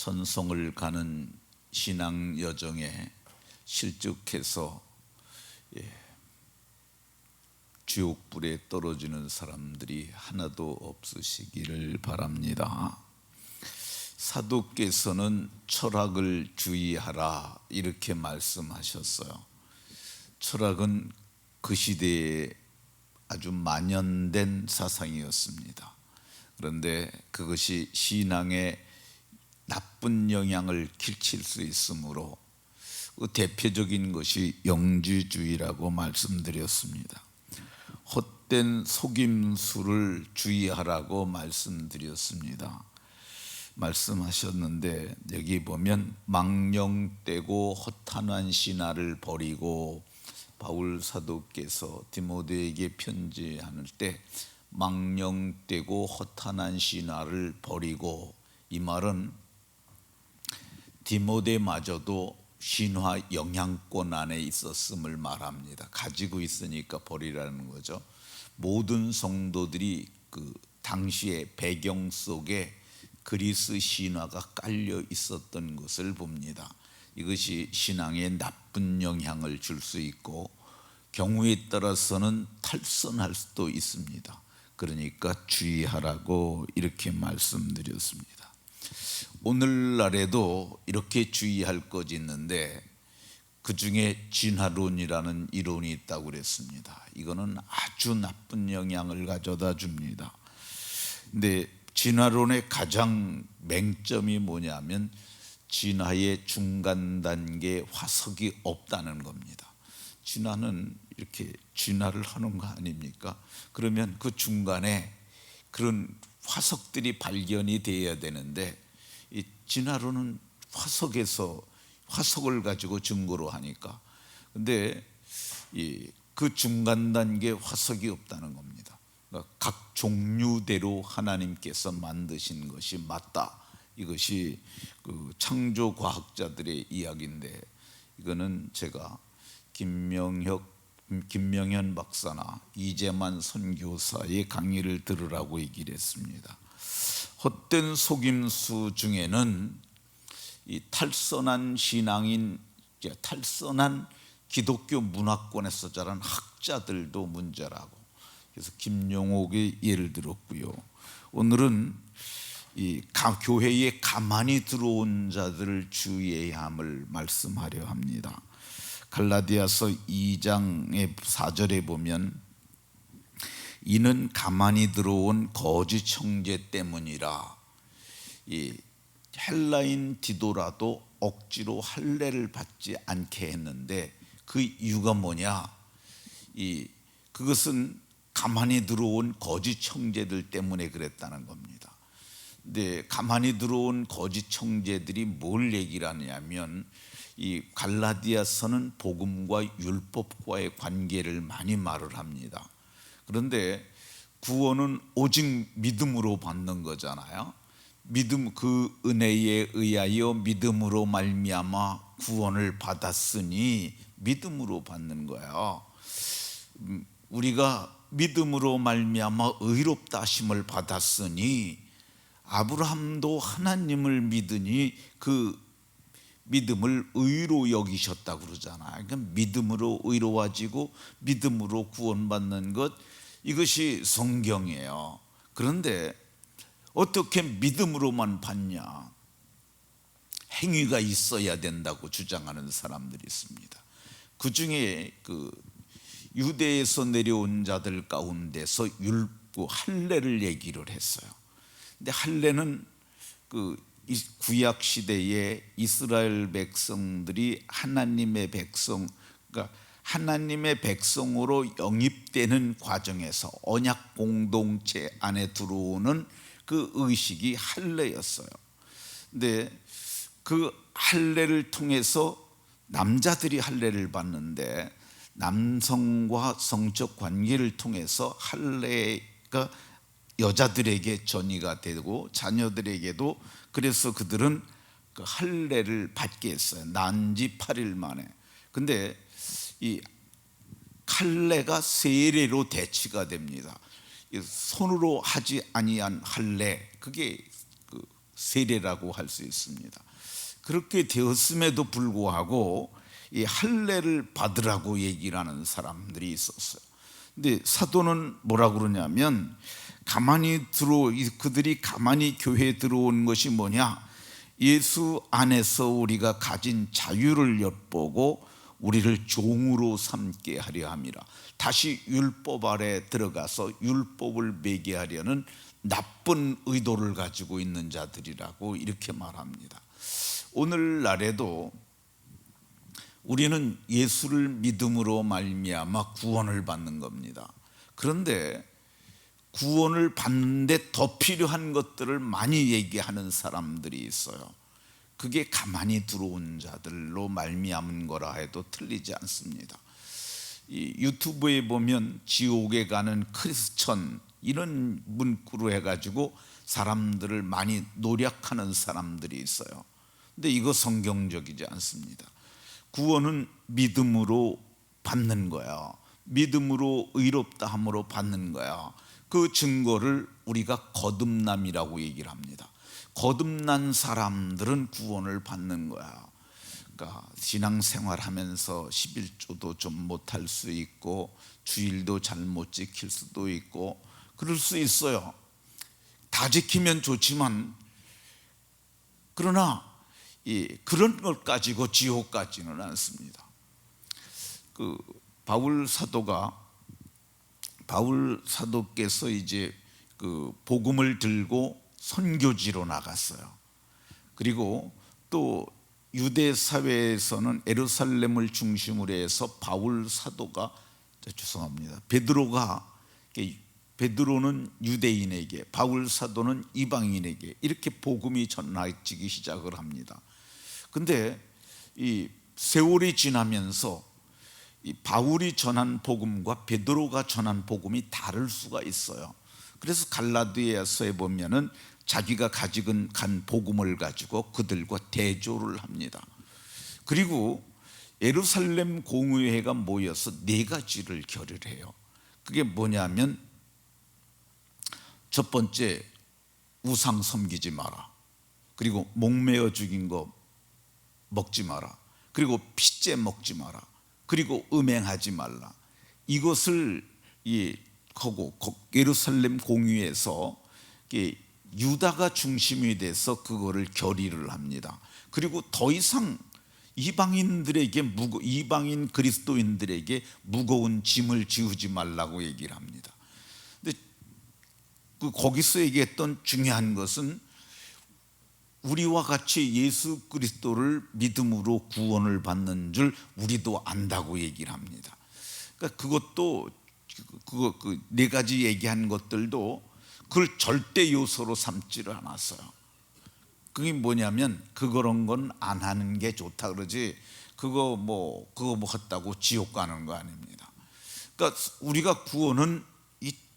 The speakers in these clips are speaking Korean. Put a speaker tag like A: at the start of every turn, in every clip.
A: 천성을 가는 신앙 여정에 실족해서 지옥불에 떨어지는 사람들이 하나도 없으시기를 바랍니다. 사도께서는 철학을 주의하라 이렇게 말씀하셨어요. 철학은 그 시대에 아주 만연된 사상이었습니다. 그런데 그것이 신앙에 나쁜 영향을 끼칠 수 있으므로 그 대표적인 것이 영지주의라고 말씀드렸습니다. 헛된 속임수를 주의하라고 말씀하셨는데 여기 보면 망령되고 허탄한 신화를 버리고, 바울 사도께서 디모데에게 편지할 때 망령되고 허탄한 신화를 버리고, 이 말은 디모데마저도 신화 영향권 안에 있었음을 말합니다. 가지고 있으니까 버리라는 거죠. 모든 성도들이 그 당시의 배경 속에 그리스 신화가 깔려 있었던 것을 봅니다. 이것이 신앙에 나쁜 영향을 줄 수 있고 경우에 따라서는 탈선할 수도 있습니다. 그러니까 주의하라고 이렇게 말씀드렸습니다. 오늘날에도 이렇게 주의할 것이 있는데 그 중에 진화론이라는 이론이 있다고 그랬습니다. 이거는 아주 나쁜 영향을 가져다 줍니다. 근데 진화론의 가장 맹점이 뭐냐면 진화의 중간 단계 화석이 없다는 겁니다. 진화는 이렇게 진화를 하는 거 아닙니까? 그러면 그 중간에 그런 화석들이 발견이 돼야 되는데 이 진화론은 화석을 가지고 증거로 하니까, 근데 그 중간 단계 화석이 없다는 겁니다. 그러니까 각 종류대로 하나님께서 만드신 것이 맞다. 이것이 그 창조 과학자들의 이야기인데, 이거는 제가 김명현 박사나 이재만 선교사의 강의를 들으라고 얘기를 했습니다. 헛된 속임수 중에는 이 탈선한 신앙인, 탈선한 기독교 문화권에서 자란 학자들도 문제라고, 그래서 김용옥의 예를 들었고요. 오늘은 이 교회에 가만히 들어온 자들을 주의해야 함을 말씀하려 합니다. 갈라디아서 2장의 4절에 보면 이는 가만히 들어온 거짓 형제 때문이라. 이 헬라인 디도라도 억지로 할례를 받지 않게 했는데 그 이유가 뭐냐? 그것은 가만히 들어온 거짓 형제들 때문에 그랬다는 겁니다. 근데 가만히 들어온 거짓 형제들이 뭘 얘기를 하냐면 이 갈라디아서는 복음과 율법과의 관계를 많이 말을 합니다. 그런데 구원은 오직 믿음으로 받는 거잖아요. 믿음, 그 은혜에 의하여 믿음으로 말미암아 구원을 받았으니 믿음으로 받는 거예요. 우리가 믿음으로 말미암아 의롭다 하심을 받았으니, 아브라함도 하나님을 믿으니 그 믿음을 의로 여기셨다고 그러잖아요. 그러니까 믿음으로 의로워지고 믿음으로 구원받는 것, 이것이 성경이에요. 그런데 어떻게 믿음으로만 받냐? 행위가 있어야 된다고 주장하는 사람들이 있습니다. 그 중에 그 유대에서 내려온 자들 가운데서 율법 할례를 얘기를 했어요. 근데 할례는 그 구약 시대에 이스라엘 백성들이 하나님의 백성, 그러니까 하나님의 백성으로 영입되는 과정에서 언약 공동체 안에 들어오는 그 의식이 할례였어요. 근데 그 할례를 통해서 남자들이 할례를 받는데 남성과 성적 관계를 통해서 할례가 여자들에게 전이가 되고 자녀들에게도, 그래서 그들은 그 할례를 받게 했어요. 난 지 8일 만에. 근데 이 할례가 세례로 대치가 됩니다. 손으로 하지 아니한 할례, 그게 그 세례라고 할 수 있습니다. 그렇게 되었음에도 불구하고 이 할례를 받으라고 얘기를 하는 사람들이 있었어요. 근데 사도는 뭐라 그러냐면 그들이 가만히 교회에 들어온 것이 뭐냐, 예수 안에서 우리가 가진 자유를 엿보고 우리를 종으로 삼게 하려 함이라. 다시 율법 아래 들어가서 율법을 매게 하려는 나쁜 의도를 가지고 있는 자들이라고 이렇게 말합니다. 오늘날에도 우리는 예수를 믿음으로 말미암아 구원을 받는 겁니다. 그런데 구원을 받는데 더 필요한 것들을 많이 얘기하는 사람들이 있어요. 그게 가만히 들어온 자들로 말미암은 거라 해도 틀리지 않습니다. 이 유튜브에 보면 지옥에 가는 크리스천 이런 문구로 해가지고 사람들을 많이 노력하는 사람들이 있어요. 근데 이거 성경적이지 않습니다. 구원은 믿음으로 받는 거야. 믿음으로 의롭다 함으로 받는 거야. 그 증거를 우리가 거듭남이라고 얘기를 합니다. 거듭난 사람들은 구원을 받는 거야. 그러니까 신앙생활 하면서 11조도 좀 못할 수 있고 주일도 잘못 지킬 수도 있고 그럴 수 있어요. 다 지키면 좋지만, 그러나 그런 걸 가지고 지옥 가지는 않습니다. 그 바울 사도께서 이제 그 복음을 들고 선교지로 나갔어요. 그리고 또 유대 사회에서는 예루살렘을 중심으로 해서 바울 사도가, 죄송합니다, 베드로는 유대인에게, 바울 사도는 이방인에게 이렇게 복음이 전해지기 시작을 합니다. 근데 이 세월이 지나면서 이 바울이 전한 복음과 베드로가 전한 복음이 다를 수가 있어요. 그래서 갈라디아서에 보면은 자기가 가지고 간 복음을 가지고 그들과 대조를 합니다. 그리고 예루살렘 공의회가 모여서 4가지를 결의해요. 그게 뭐냐면, 첫 번째, 우상 섬기지 마라. 그리고 목매어 죽인 거 먹지 마라. 그리고 피째 먹지 마라. 그리고 음행하지 말라. 이것을 하고 예루살렘 공의회에서 유다가 중심이 돼서 그거를 결의를 합니다. 그리고 더 이상 이방인 그리스도인들에게 무거운 짐을 지우지 말라고 얘기를 합니다. 근데 거기서 얘기했던 중요한 것은 우리와 같이 예수 그리스도를 믿음으로 구원을 받는 줄 우리도 안다고 얘기를 합니다. 그러니까 그것도 그 4가지 얘기한 것들도 그걸 절대 요소로 삼지를 않았어요. 그게 뭐냐면, 그런 건 안 하는 게 좋다 그러지, 그거 뭐 했다고 지옥 가는 거 아닙니다. 그러니까 우리가 구원은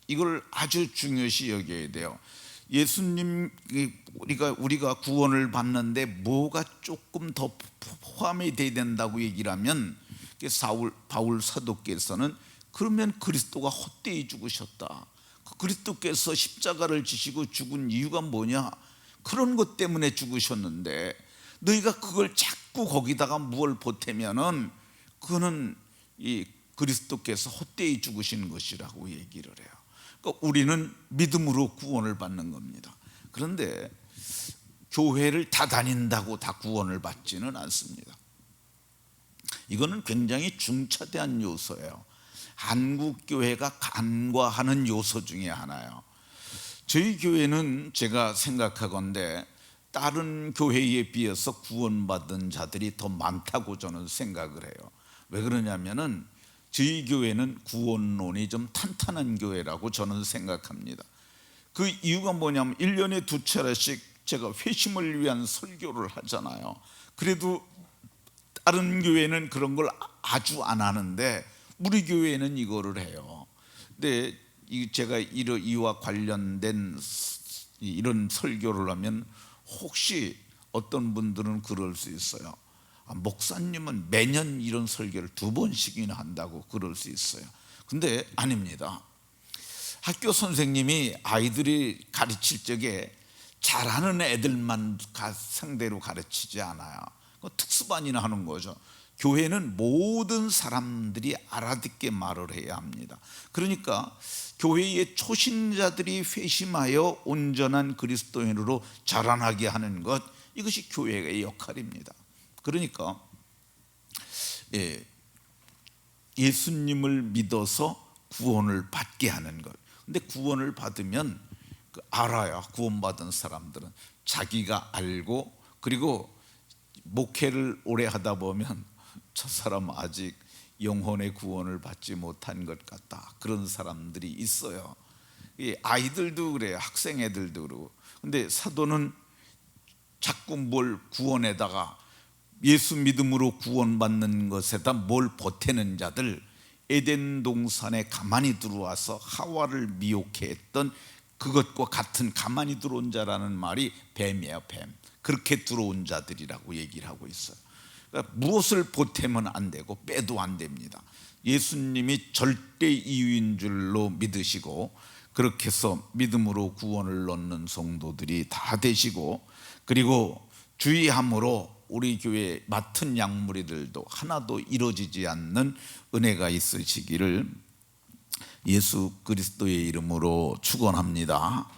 A: 이걸 아주 중요시 여겨야 돼요. 예수님, 우리가 구원을 받는데 뭐가 조금 더 포함이 돼야 된다고 얘기를 하면, 바울 사도께서는 그러면 그리스도가 헛되이 죽으셨다, 그리스도께서 십자가를 지시고 죽은 이유가 뭐냐, 그런 것 때문에 죽으셨는데 너희가 그걸 자꾸 거기다가 무엇을 보태면은 그거는 이 그리스도께서 헛되이 죽으신 것이라고 얘기를 해요. 그러니까 우리는 믿음으로 구원을 받는 겁니다. 그런데 교회를 다 다닌다고 다 구원을 받지는 않습니다. 이거는 굉장히 중차대한 요소예요. 한국 교회가 간과하는 요소 중에 하나예요. 저희 교회는 제가 생각하건대 다른 교회에 비해서 구원받은 자들이 더 많다고 저는 생각을 해요. 왜 그러냐면은 저희 교회는 구원론이 좀 탄탄한 교회라고 저는 생각합니다. 그 이유가 뭐냐면 1년에 2차례씩 제가 회심을 위한 설교를 하잖아요. 그래도 다른 교회는 그런 걸 아주 안 하는데 우리 교회는 이거를 해요. 근데 제가 이와 관련된 이런 설교를 하면 혹시 어떤 분들은 그럴 수 있어요. 목사님은 매년 이런 설교를 2번씩이나 한다고 그럴 수 있어요. 근데 아닙니다. 학교 선생님이 아이들이 가르칠 적에 잘하는 애들만 상대로 가르치지 않아요. 특수반이나 하는 거죠. 교회는 모든 사람들이 알아듣게 말을 해야 합니다. 그러니까 교회의 초신자들이 회심하여 온전한 그리스도인으로 자라나게 하는 것, 이것이 교회의 역할입니다. 그러니까 예수님을 믿어서 구원을 받게 하는 것. 근데 구원을 받으면 알아요. 구원받은 사람들은 자기가 알고, 그리고 목회를 오래 하다 보면 저 사람 아직 영혼의 구원을 받지 못한 것 같다, 그런 사람들이 있어요. 아이들도 그래요. 학생 애들도 그러고. 근데 사도는 자꾸 뭘 구원에다가, 예수 믿음으로 구원받는 것에다 뭘 보태는 자들, 에덴 동산에 가만히 들어와서 하와를 미혹해 했던 그것과 같은 가만히 들어온 자라는 말이 뱀이에요. 뱀. 그렇게 들어온 자들이라고 얘기를 하고 있어요. 그러니까 무엇을 보태면 안 되고 빼도 안 됩니다. 예수님이 절대 이유인 줄로 믿으시고, 그렇게 해서 믿음으로 구원을 얻는 성도들이 다 되시고, 그리고 주의함으로 우리 교회 맡은 양무리들도 하나도 이루어지지 않는 은혜가 있으시기를 예수 그리스도의 이름으로 축원합니다.